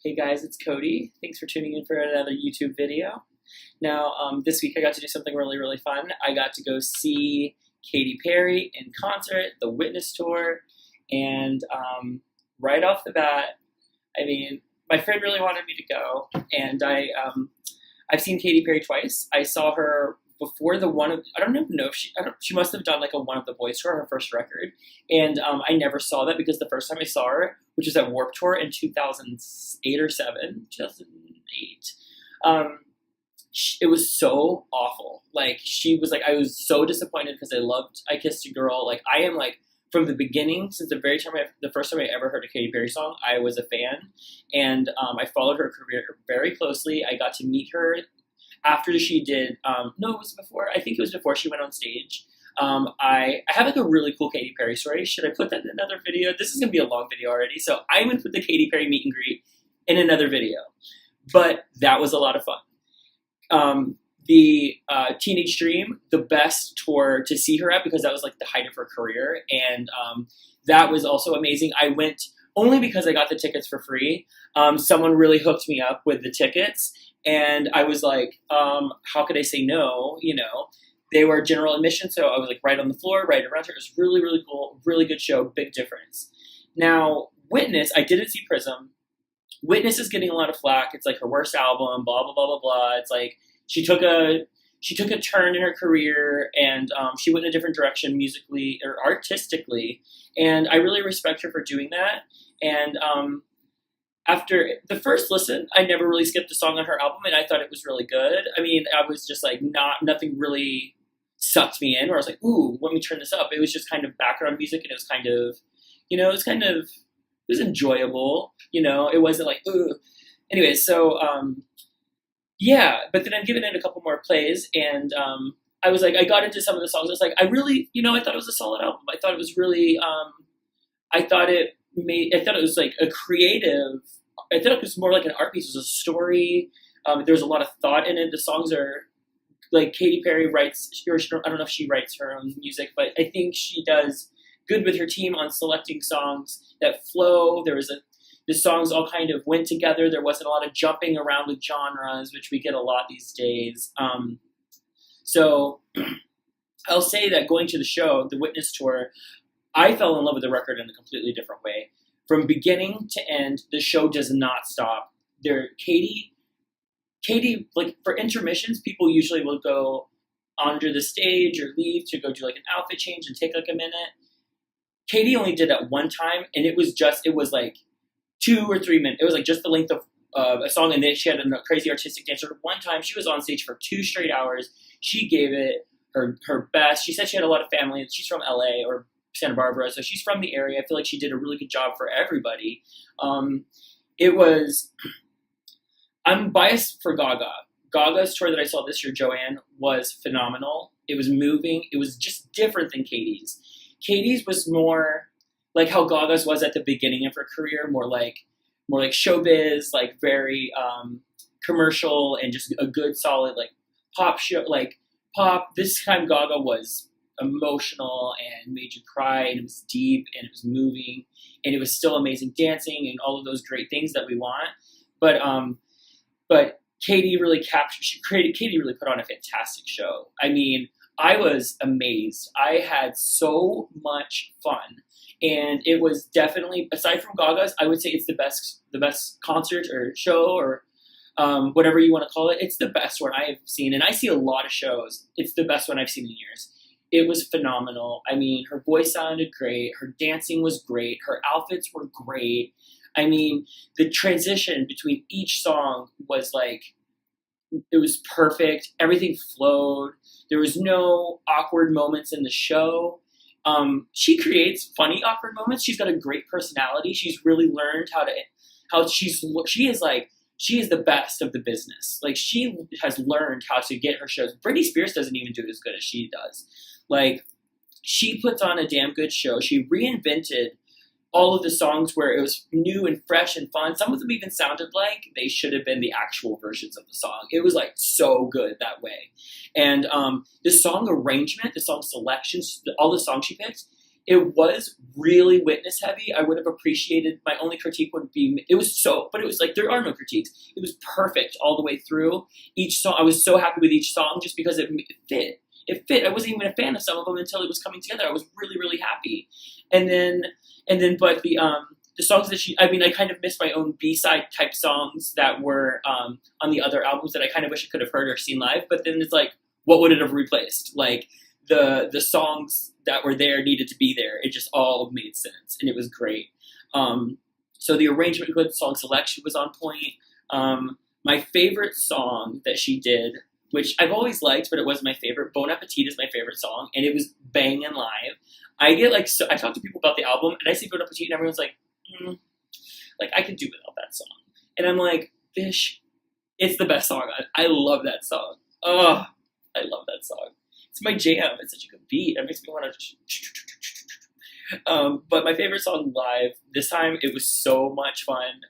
Hey guys, it's Cody. Thanks for tuning in for another YouTube video. Now, this week I got to do something really, really fun. I got to go see Katy Perry in concert, the Witness Tour, and right off the bat, I mean, my friend really wanted me to go, and I've seen Katy Perry twice. I saw her before I don't even know if she must have done like a One of the Boys tour, her first record, and I never saw that because the first time I saw her, which was at Warped Tour in 2008 or 2008, it was so awful. Like, I was so disappointed because I Kissed a Girl. Like, I am like, from the beginning, since the first time I ever heard a Katy Perry song, I was a fan, and I followed her career very closely. I got to meet her after she did, no, it was before, I think it was before she went on stage. I have like a really cool Katy Perry story. Should I put that in another video? This is going to be a long video already, so I'm going to put the Katy Perry meet and greet in another video. But that was a lot of fun. The Teenage Dream, the best tour to see her at because that was like the height of her career, and that was also amazing. I went only because I got the tickets for free. Someone really hooked me up with the tickets, and I was like, how could I say no? You know, they were general admission, so I was like right on the floor, right around her. It was really, really cool, really good show, big difference. Now, Witness, I didn't see Prism. Witness is getting a lot of flack. It's like her worst album, blah, blah, blah, blah, blah. It's like she took a turn in her career, and she went in a different direction musically or artistically, and I really respect her for doing that. And after the first listen, I never really skipped a song on her album, and I thought it was really good. I mean, I was just like, nothing really sucked me in, where I was like, ooh, let me turn this up. It was just kind of background music, and it was kind of, it was enjoyable, it wasn't like, ooh. Anyway, so, yeah, but then I'm giving it a couple more plays, and I was like, I got into some of the songs. I was like, I really, I thought it was a solid album. I thought it was really, I thought it was like a creative, I thought it was more like an art piece. It was a story. There's a lot of thought in it. The songs are like Katy Perry writes, I don't know if she writes her own music, but I think she does good with her team on selecting songs that flow. The songs all kind of went together. There wasn't a lot of jumping around with genres, which we get a lot these days. So I'll say that going to the show, the Witness Tour, I fell in love with the record in a completely different way. From beginning to end, the show does not stop. Katy, like for intermissions, people usually will go onto the stage or leave to go do like an outfit change and take like a minute. Katy only did that one time, and it was like 2 or 3 minutes. It was like just the length of a song, and then she had a crazy artistic dancer. One time, she was on stage for 2 straight hours. She gave it her best. She said she had a lot of family. She's from LA or Santa Barbara, so she's from the area. I feel like she did a really good job for everybody. I'm biased for Gaga. Gaga's tour that I saw this year, Joanne, was phenomenal. It was moving. It was just different than Katy's. Katy's was more like how Gaga's was at the beginning of her career, more like showbiz, like very commercial and just a good solid like pop show, like pop. This time Gaga was emotional and made you cry, and it was deep and it was moving, and it was still amazing dancing and all of those great things that we want. But Katy really Katy really put on a fantastic show. I mean, I was amazed. I had so much fun. And it was definitely, aside from Gaga's, I would say it's the best concert or show or whatever you want to call it. It's the best one I have seen. And I see a lot of shows. It's the best one I've seen in years. It was phenomenal. I mean, her voice sounded great. Her dancing was great. Her outfits were great. I mean, the transition between each song was like, it was perfect. Everything flowed. There was no awkward moments in the show. She creates funny, awkward moments. She's got a great personality. She's really learned she is the best of the business. Like, she has learned how to get her shows. Britney Spears doesn't even do it as good as she does. Like, she puts on a damn good show. She reinvented all of the songs where it was new and fresh and fun. Some of them even sounded like they should have been the actual versions of the song. It was like so good that way. And the song arrangement, the song selections, all the songs she picked, it was really Witness heavy. I would have appreciated, my only critique would be, but it was like, there are no critiques. It was perfect all the way through. Each song, I was so happy with each song just because it fit. It fit. I wasn't even a fan of some of them until it was coming together. I was really, really happy. But the songs that I kind of missed my own B-side type songs that were on the other albums that I kind of wish I could have heard or seen live. But then it's like, what would it have replaced? Like, the songs that were there needed to be there. It just all made sense, and it was great. So the arrangement, good song selection was on point. My favorite song that she did, which I've always liked, but it wasn't my favorite. Bon Appetit is my favorite song, and it was banging live. I talk to people about the album, and I see Bon Appetit, and everyone's like, like I could do without that song. And I'm like, Bish, it's the best song. I love that song. Oh, I love that song. It's my jam. It's such a good beat. It makes me want to. But my favorite song live this time, it was so much fun.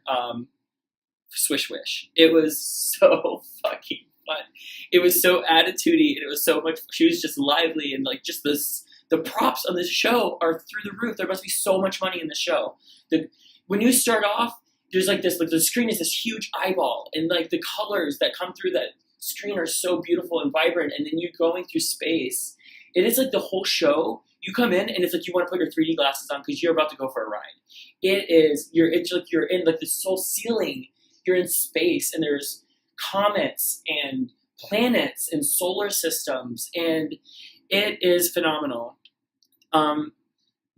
Swish Wish. It was so fucking fun. It was so attitudey, and it was so much. She was just lively, and like just the props on this show are through the roof. There must be so much money in the show. When you start off, there's like this. Like the screen is this huge eyeball, and like the colors that come through that screen are so beautiful and vibrant, and then you're going through space. It is like the whole show. You come in and it's like you want to put your 3D glasses on because you're about to go for a ride. It's like you're in like this whole ceiling. You're in space, and there's comets and planets and solar systems, and it is phenomenal.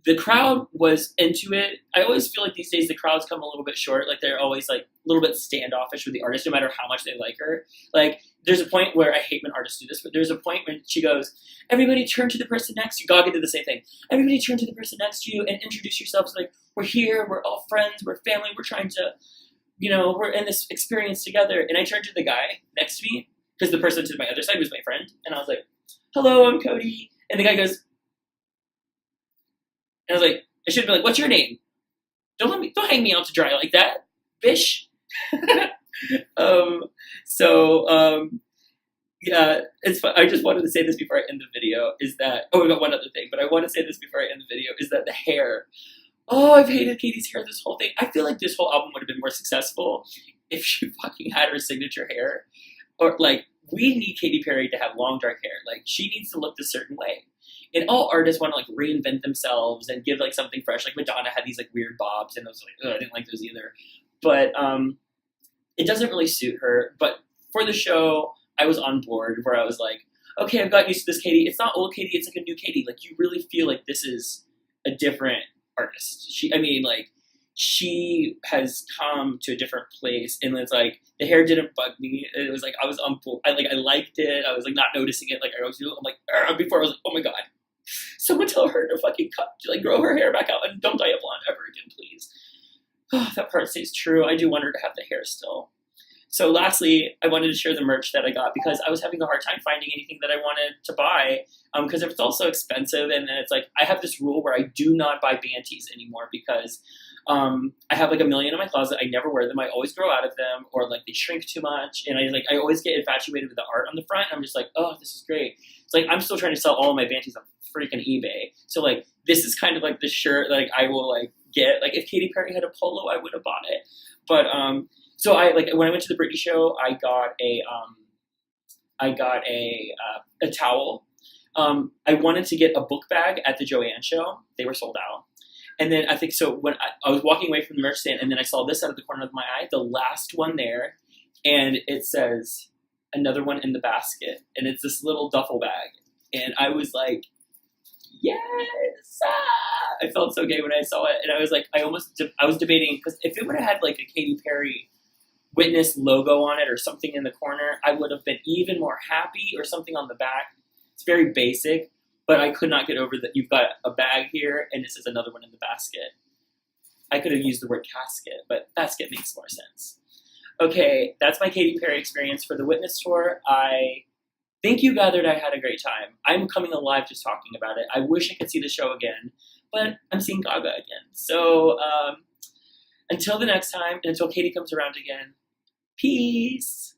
The crowd was into it. I always feel like these days the crowds come a little bit short. Like they're always like a little bit standoffish with the artist, no matter how much they like her. Like there's a point where I hate when artists do this, but there's a point when she goes, "Everybody turn to the person next to you." Gaga did the same thing. "Everybody turn to the person next to you and introduce yourselves. Like we're here, we're all friends, we're family, we're trying to, we're in this experience together." And I turned to the guy next to me because the person to my other side was my friend, and I was like, "Hello, I'm Cody." And the guy goes. And I was like, I should have been like, "What's your name? Don't hang me out to dry like that, bish." Yeah, it's fun. I just wanted to say this before I end the video, is that, we got one other thing, but I want to say this before I end the video, is that the hair. Oh, I've hated Katy's hair this whole thing. I feel like this whole album would have been more successful if she fucking had her signature hair. Or, like, we need Katy Perry to have long, dark hair. Like, she needs to look this certain way. And all artists want to, like, reinvent themselves and give, like, something fresh. Like, Madonna had these, like, weird bobs, and I was like, I didn't like those either. But it doesn't really suit her. But for the show, I was on board, where I was like, okay, I've got used to this Katy. It's not old Katy, it's, like, a new Katy. Like, you really feel like this is a different artist. She has come to a different place, and it's like the hair didn't bug me. It was like I was on board. I liked it. I was like not noticing it like I always do. I'm like before I was like, oh my god, someone tell her to fucking grow her hair back out and don't dye it blonde ever again, please. Oh, that part stays true. I do want her to have the hair still. So lastly, I wanted to share the merch that I got because I was having a hard time finding anything that I wanted to buy because it's also expensive. And then it's like I have this rule where I do not buy Banties anymore because I have like a million in my closet. I never wear them. I always grow out of them, or like they shrink too much. And I always get infatuated with the art on the front. I'm just like, oh, this is great. It's like I'm still trying to sell all of my Banties on freaking eBay. So like this is kind of like the shirt that like I will like get. Like if Katy Perry had a polo, I would have bought it. But so I like when I went to the Britney show, I got a towel. I wanted to get a book bag at the Joanne show. They were sold out. And then I think so when I was walking away from the merch stand, and then I saw this out of the corner of my eye, the last one there, and it says another one in the basket, and it's this little duffel bag, and I was like, yes! Ah! I felt so gay when I saw it, and I was like, I was debating because if it would have had like a Katy Perry Witness logo on it or something in the corner, I would have been even more happy, or something on the back. It's very basic. But I could not get over that you've got a bag here, and this is another one in the basket. I could have used the word casket, but basket makes more sense. Okay, that's my Katy Perry experience for the Witness tour. I think you gathered I had a great time. I'm coming alive just talking about it. I wish I could see the show again, but I'm seeing Gaga again. So until the next time, and until Katy comes around again, peace.